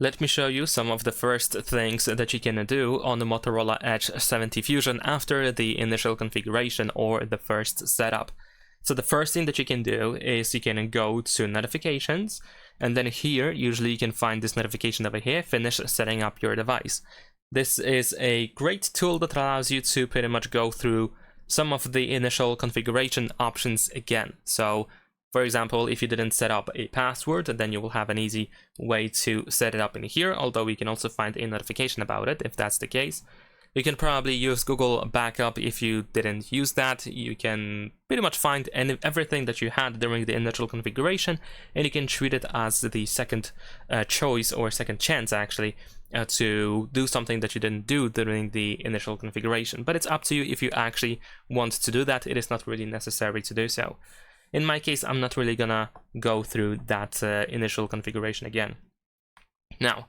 Let me show you some of the first things that you can do on the Motorola Edge 70 Fusion after the initial configuration or the first setup. So the first thing that you can do is you can go to notifications, and then here usually you can find this notification over here, finish setting up your device. This is a great tool that allows you to pretty much go through some of the initial configuration options again. So for example, if you didn't set up a password, then you will have an easy way to set it up in here, although we can also find a notification about it if that's the case. You can probably use Google Backup if you didn't use that. You can pretty much find everything that you had during the initial configuration, and you can treat it as the second choice or second chance actually to do something that you didn't do during the initial configuration. But it's up to you if you actually want to do that. It is not really necessary to do so. In my case, I'm not really gonna go through that initial configuration again. Now,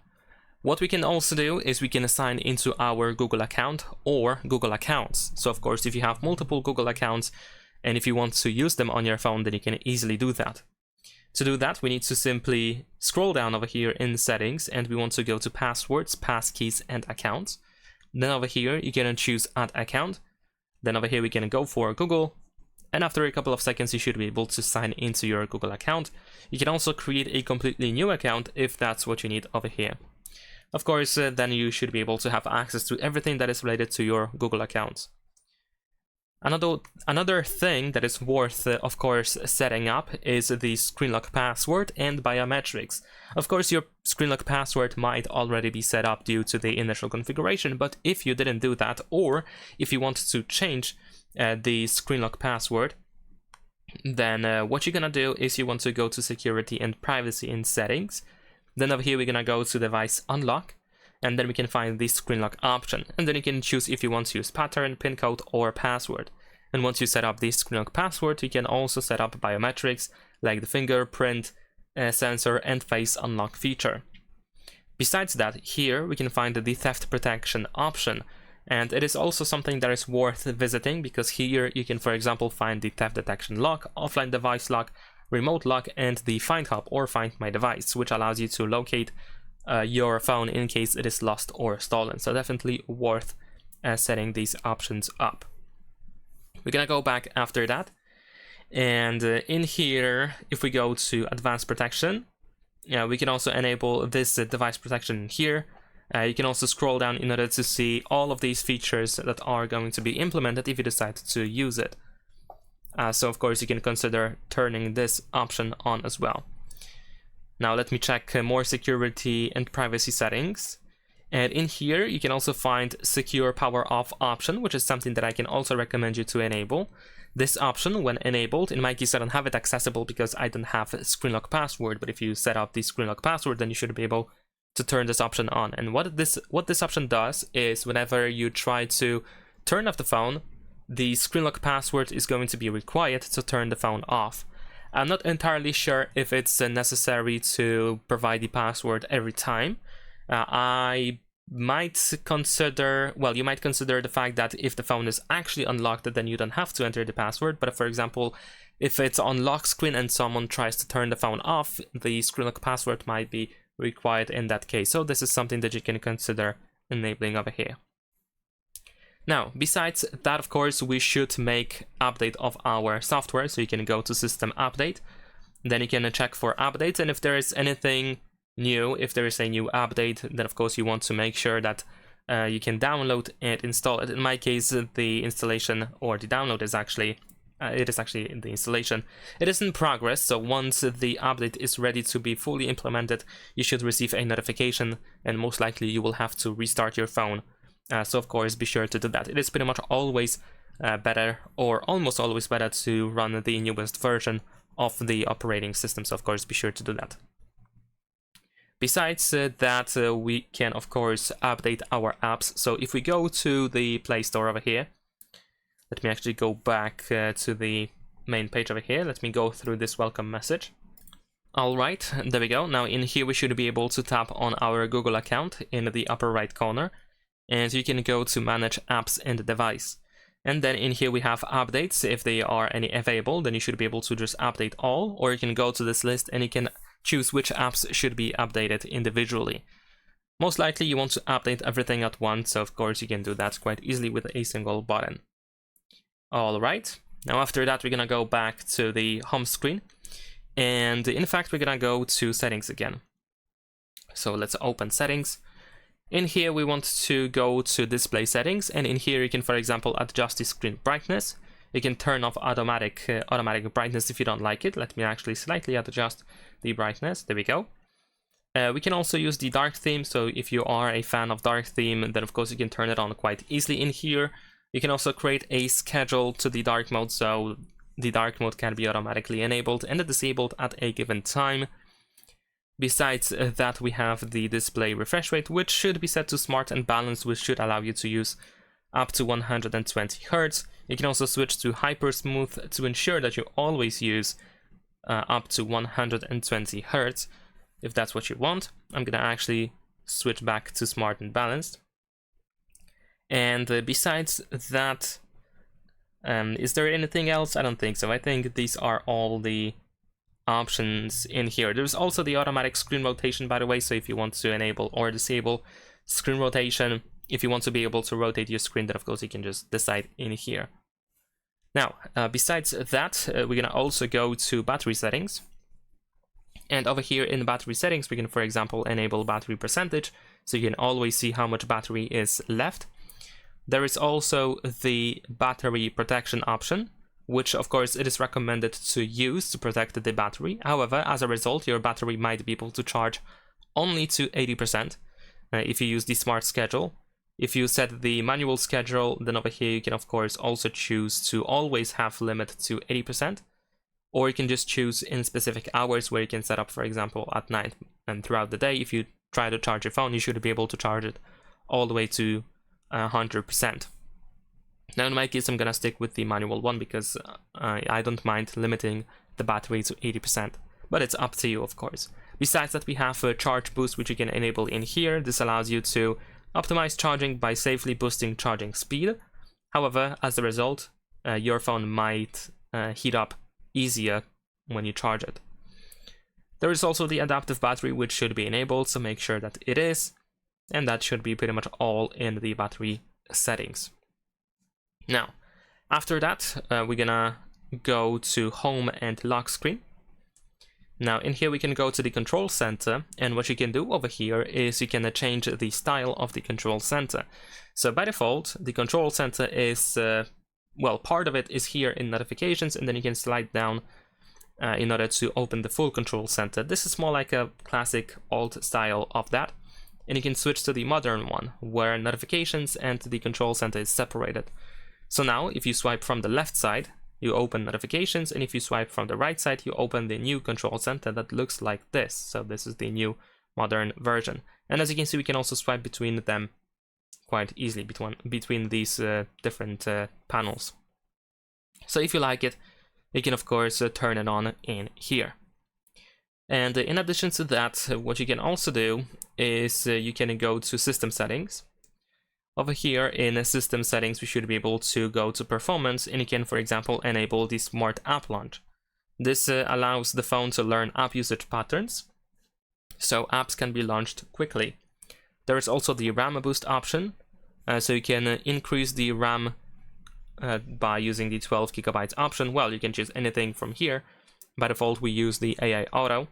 what we can also do is we can assign into our Google account or Google accounts. So of course, if you have multiple Google accounts and if you want to use them on your phone, then you can easily do that. To do that, we need to simply scroll down over here in settings, and we want to go to passwords, passkeys, and accounts. Then over here, you can choose add account. Then over here, we can go for Google. And after a couple of seconds, you should be able to sign into your Google account. You can also create a completely new account if that's what you need over here. Of course, then you should be able to have access to everything that is related to your Google account. Another thing that is worth, of course, setting up is the screen lock password and biometrics. Of course, your screen lock password might already be set up due to the initial configuration, but if you didn't do that, or if you want to change the screen lock password, then what you're gonna do is you want to go to security and privacy in settings. Then over here we're gonna go to device unlock, and then we can find the screen lock option, and then you can choose if you want to use pattern, pin code, or password. And once you set up the screen lock password, you can also set up biometrics like the fingerprint sensor and face unlock feature. Besides that, here we can find the theft protection option. And it is also something that is worth visiting, because here you can, for example, find the theft detection lock, offline device lock, remote lock, and the find hub or find my device, which allows you to locate your phone in case it is lost or stolen. So definitely worth setting these options up. We're gonna go back after that, and in here, if we go to advanced protection, we can also enable this device protection here. You can also scroll down in order to see all of these features that are going to be implemented if you decide to use it. So of course you can consider turning this option on as well. Now let me check more security and privacy settings. And in here you can also find secure power off option, which is something that I can also recommend you to enable. This option, when enabled, in my case I don't have it accessible because I don't have a screen lock password, but if you set up the screen lock password, then you should be able to turn this option on. And what this option does is whenever you try to turn off the phone, the screen lock password is going to be required to turn the phone off. I'm not entirely sure if it's necessary to provide the password every time. I might consider, well, you might consider the fact that if the phone is actually unlocked, then you don't have to enter the password. But for example, if it's on lock screen and someone tries to turn the phone off, the screen lock password might be required in that case. So this is something that you can consider enabling over here. Now, besides that, of course, we should make update of our software. So you can go to system update, then you can check for updates, and if there is anything new, if there is a new update, then of course you want to make sure that you can download and install it. In my case, the installation or the download is actually it is actually in the installation. It is in progress, so once the update is ready to be fully implemented, you should receive a notification, and most likely you will have to restart your phone. So of course, be sure to do that. It is pretty much always better, or almost always better, to run the newest version of the operating system, so of course be sure to do that. Besides that, we can of course update our apps. So if we go to the Play Store over here, let me actually go back to the main page over here. Let me go through this welcome message. Alright, there we go. Now in here we should be able to tap on our Google account in the upper right corner, and you can go to manage apps and device. And then in here we have updates. If there are any available, then you should be able to just update all, or you can go to this list and you can choose which apps should be updated individually. Most likely you want to update everything at once, so of course you can do that quite easily with a single button. Alright, now after that we're gonna go back to the home screen, and in fact we're gonna go to settings again. So let's open settings. In here we want to go to display settings, and in here you can, for example, adjust the screen brightness. You can turn off automatic brightness if you don't like it. Let me actually slightly adjust the brightness. There we go. We can also use the dark theme, so if you are a fan of dark theme, then of course you can turn it on quite easily in here. You can also create a schedule to the dark mode, so the dark mode can be automatically enabled and disabled at a given time. Besides that, we have the display refresh rate, which should be set to smart and balanced, which should allow you to use up to 120 Hz. You can also switch to hyper smooth to ensure that you always use up to 120 Hz. If that's what you want. I'm gonna actually switch back to smart and balanced. And besides that, is there anything else? I don't think so. I think these are all the options in here. There's also the automatic screen rotation, by the way, so if you want to enable or disable screen rotation, if you want to be able to rotate your screen, then of course you can just decide in here. Now, besides that, we're gonna also go to battery settings. And over here in battery settings, we can, for example, enable battery percentage, so you can always see how much battery is left. There is also the battery protection option, which of course it is recommended to use to protect the battery. However, as a result, your battery might be able to charge only to 80% if you use the smart schedule. If you set the manual schedule, then over here you can of course also choose to always have limit to 80%. Or you can just choose in specific hours where you can set up, for example, at night and throughout the day. If you try to charge your phone, you should be able to charge it all the way to 100%. Now in my case, I'm gonna stick with the manual one because I don't mind limiting the battery to 80%, but it's up to you, of course. Besides that, we have a charge boost, which you can enable in here. This allows you to optimize charging by safely boosting charging speed. However, as a result, your phone might heat up easier when you charge it. There is also the adaptive battery, which should be enabled, so make sure that it is, and that should be pretty much all in the battery settings. Now, after that, we're gonna go to home and lock screen. Now in here we can go to the control center, and what you can do over here is you can change the style of the control center. So by default, the control center is well, part of it is here in notifications, and then you can slide down in order to open the full control center. This is more like a classic alt style of that, and you can switch to the modern one where notifications and the control center is separated. So now if you swipe from the left side, you open notifications, and if you swipe from the right side, you open the new control center that looks like this. So this is the new modern version, and as you can see, we can also swipe between them quite easily between these different panels. So if you like it, you can of course turn it on in here. And in addition to that, what you can also do is you can go to system settings. Over here in system settings, we should be able to go to performance, and you can, for example, enable the smart app launch. This allows the phone to learn app usage patterns, so apps can be launched quickly. There is also the RAM boost option, so you can increase the RAM by using the 12 GB option. Well, you can choose anything from here. By default, we use the AI Auto,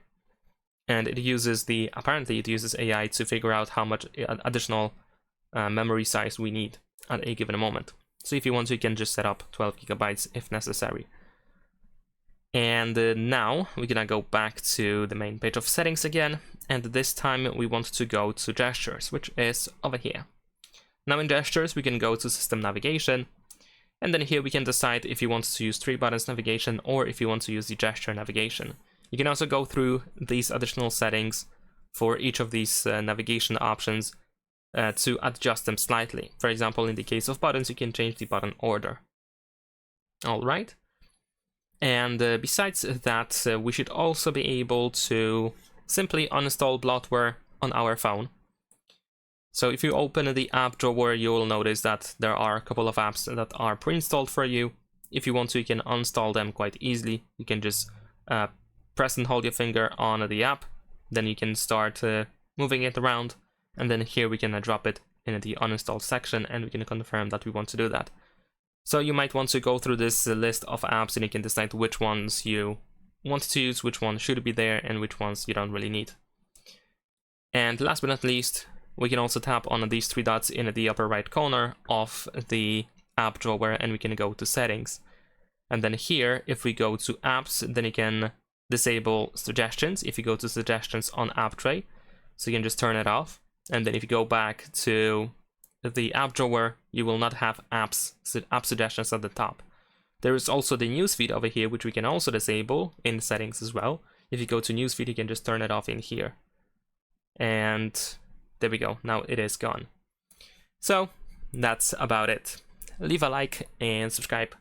and it uses apparently it uses AI to figure out how much additional memory size we need at a given moment. So if you want to, you can just set up 12 GB if necessary. And now we're gonna go back to the main page of settings again, and this time we want to go to gestures, which is over here. Now in gestures, we can go to system navigation, and then here we can decide if you want to use 3 buttons navigation or if you want to use the gesture navigation. You can also go through these additional settings for each of these navigation options to adjust them slightly. For example, in the case of buttons, you can change the button order. Alright. And besides that, we should also be able to simply uninstall bloatware on our phone. So if you open the app drawer, you will notice that there are a couple of apps that are pre-installed for you. If you want to, you can uninstall them quite easily. You can just press and hold your finger on the app, then you can start moving it around, and then here we can drop it in the uninstalled section, and we can confirm that we want to do that. So you might want to go through this list of apps, and you can decide which ones you want to use, which ones should be there, and which ones you don't really need. And last but not least, we can also tap on these three dots in the upper right corner of the app drawer, and we can go to settings. And then here, if we go to apps, then you can disable suggestions if you go to suggestions on app tray. So you can just turn it off. And then if you go back to the app drawer, you will not have app suggestions at the top. There is also the newsfeed over here, which we can also disable in settings as well. If you go to newsfeed, you can just turn it off in here. And there we go, now it is gone. So that's about it. Leave a like and subscribe.